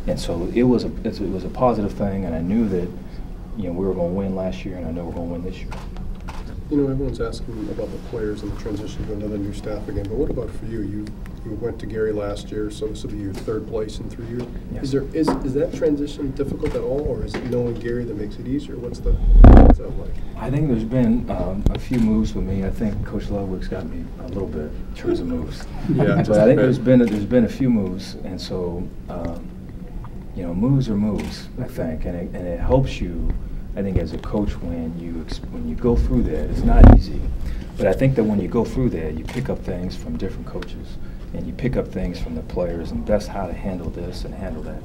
And so it was a positive thing, and I knew that, you know, we were going to win last year, and I know we're going to win this year. You know, everyone's asking about the players and the transition to another new staff again, but what about for you? You went to Gary last year, so this will be your third place in 3 years. Yes. Is that transition difficult at all, or is it knowing Gary that makes it easier? What's that like? I think there's been a few moves with me. I think Coach Ludwig's got me a little bit in terms of moves. Yeah, but I think there's been a few moves, and so you know, moves are moves. I think, and it helps you. I think as a coach, when you go through that, it's not easy. But I think that when you go through that, you pick up things from different coaches, and you pick up things from the players, and that's how to handle this and handle that.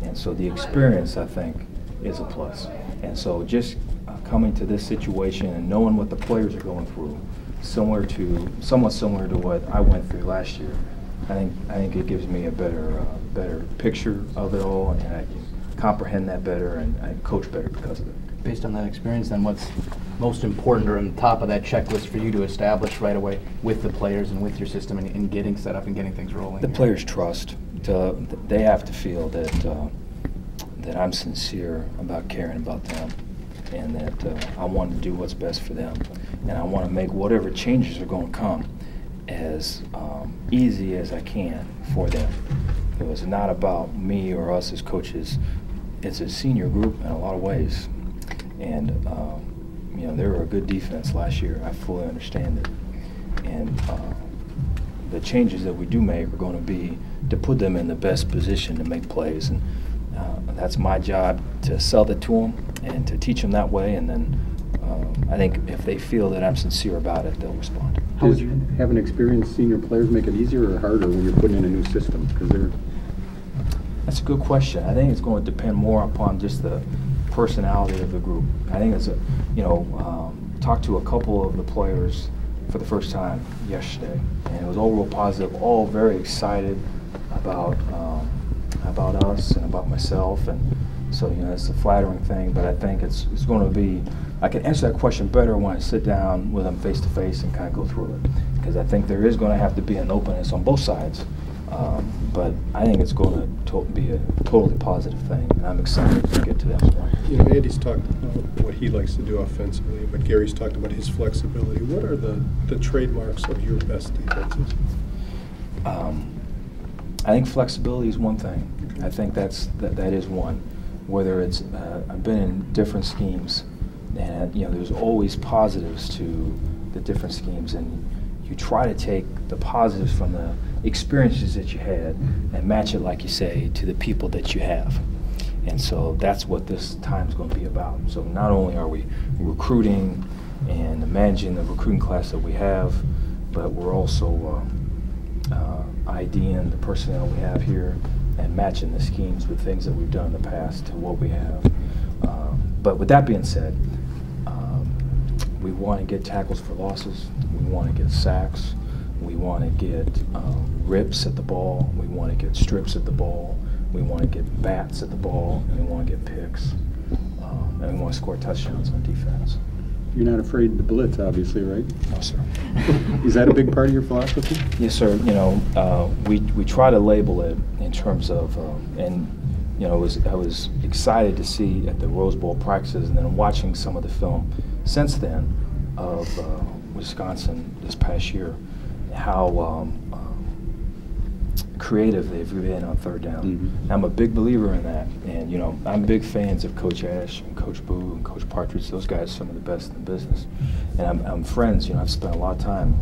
And so the experience, I think, is a plus. And so just coming to this situation and knowing what the players are going through, somewhat similar to what I went through last year, I think it gives me a better picture of it all, and I can comprehend that better, and I coach better because of it. Based on that experience, then what's most important or on the top of that checklist for you to establish right away with the players and with your system and getting set up and getting things rolling? The players trust. They have to feel that that I'm sincere about caring about them, and that I want to do what's best for them, and I want to make whatever changes are going to come as easy as I can for them. It was not about me or us as coaches. It's a senior group in a lot of ways. And, you know, they were a good defense last year. I fully understand it. And the changes that we do make are going to be to put them in the best position to make plays. And that's my job, to sell it to them and to teach them that way. And then I think if they feel that I'm sincere about it, they'll respond. How would you have an experienced senior players make it easier or harder when you're putting in a new system? That's a good question. I think it's going to depend more upon just the personality of the group. I think it's talked to a couple of the players for the first time yesterday, and it was all real positive, all very excited about us and about myself, and so, you know, it's a flattering thing, but I think it's going to be, I can answer that question better when I sit down with them face to face and kind of go through it, because I think there is going to have to be an openness on both sides. But I think it's going to be a totally positive thing, and I'm excited to get to that point. You know, Andy's talked about what he likes to do offensively, but Gary's talked about his flexibility. What are the trademarks of your best defenses? I think flexibility is one thing. I think that is one. Whether it's I've been in different schemes, and you know, there's always positives to the different schemes, and you try to take the positives from the experiences that you had and match it, like you say, to the people that you have. And so that's what this time is going to be about. So not only are we recruiting and managing the recruiting class that we have, but we're also IDing the personnel we have here and matching the schemes with things that we've done in the past to what we have. But with that being said, we want to get tackles for losses. We want to get sacks. We want to get rips at the ball. We want to get strips at the ball. We want to get bats at the ball. And we want to get picks. And we want to score touchdowns on defense. You're not afraid to blitz, obviously, right? No, sir. Is that a big part of your philosophy? Yes, sir. You know, we try to label it in terms of, and you know, I was excited to see at the Rose Bowl practices and then watching some of the film since then of Wisconsin this past year, how creative they've been on third down. Mm-hmm. I'm a big believer in that, and you know, I'm big fans of Coach Ash and Coach Boo and Coach Partridge. Those guys are some of the best in the business, and I'm friends. You know, I've spent a lot of time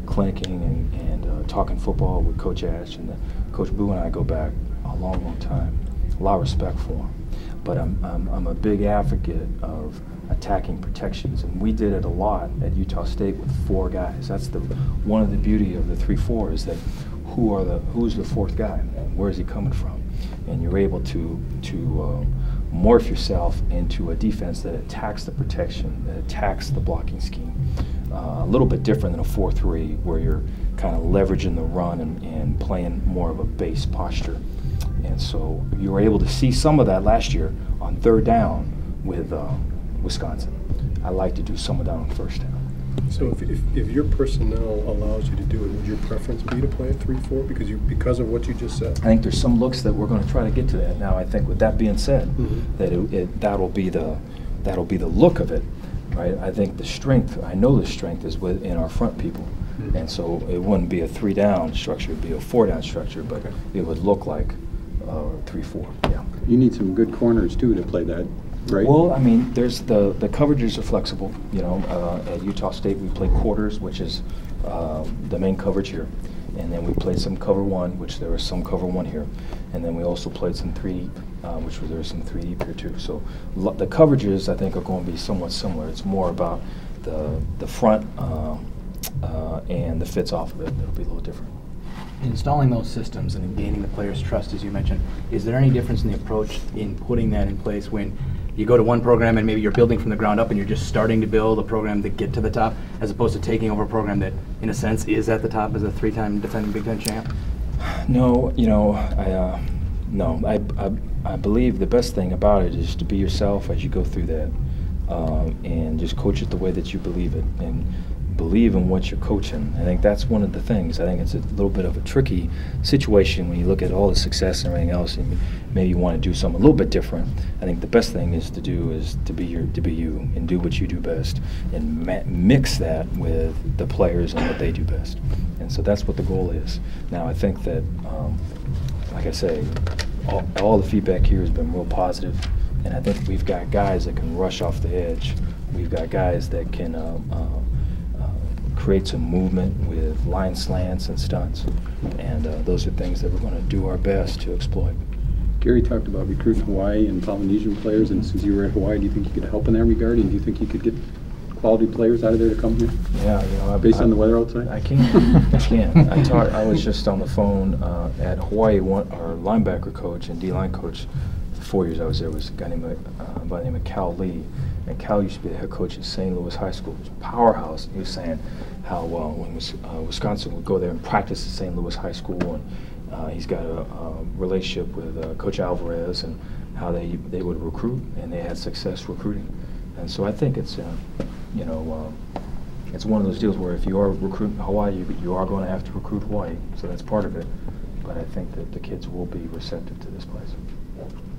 clinicking and talking football with Coach Ash, and Coach Boo and I go back a long, long time. A lot of respect for him, but I'm a big advocate of attacking protections, and we did it a lot at Utah State with 4 guys. That's one of the beauty of the 3-4 is that who's the 4th guy? Where is he coming from? And you're able to morph yourself into a defense that attacks the protection, that attacks the blocking scheme. A little bit different than a 4-3 where you're kind of leveraging the run and playing more of a base posture. And so you were able to see some of that last year on third down with Wisconsin. I like to do some of that on first down. So if your personnel allows you to do it, would your preference be to play a 3-4 because of what you just said? I think there's some looks that we're going to try to get to that. Now, I think with that being said, Mhm. that that'll be the look of it, right? I think the strength, I know the strength is within our front people, and so it wouldn't be a 3-down structure; it'd be a 4-down structure, but it would look like 3-4. Yeah. You need some good corners too to play that, right? Well, I mean, there's the coverages are flexible. You know, at Utah State we play quarters, which is the main coverage here, and then we played some cover 1, which there was some cover 1 here, and then we also played some 3 deep, which there was some 3 deep here too. So the coverages I think are going to be somewhat similar. It's more about the front and the fits off of it. It'll be a little different. Installing those systems and gaining the players' trust, as you mentioned, is there any difference in the approach in putting that in place when you go to one program and maybe you're building from the ground up and you're just starting to build a program to get to the top, as opposed to taking over a program that, in a sense, is at the top as a 3-time defending Big Ten champ? No, you know, I believe the best thing about it is to be yourself as you go through that, and just coach it the way that you believe it, and believe in what you're coaching. I think that's one of the things. I think it's a little bit of a tricky situation when you look at all the success and everything else, and maybe you want to do something a little bit different. I think the best thing is to do is to be you and do what you do best, and mix that with the players and what they do best. And so that's what the goal is. Now I think that, like I say, all the feedback here has been real positive, and I think we've got guys that can rush off the edge. We've got guys that can create some movement with line slants and stunts, and those are things that we're going to do our best to exploit. Gary talked about recruiting Hawaii and Polynesian players, and since you were at Hawaii, do you think you could help in that regard, and do you think you could get quality players out of there to come here? Yeah, you know, based on the weather outside? I can. I can. I was just on the phone at Hawaii. Our linebacker coach and D-line coach, for 4 years I was there, was a guy by the name of Cal Lee. And Cal used to be the head coach at St. Louis High School. It was a powerhouse. And he was saying how when Wisconsin would go there and practice at St. Louis High School, and he's got a relationship with Coach Alvarez, and how they would recruit, and they had success recruiting. And so I think it's you know, it's one of those deals where if you are recruiting Hawaii, you are going to have to recruit Hawaii. So that's part of it. But I think that the kids will be receptive to this place.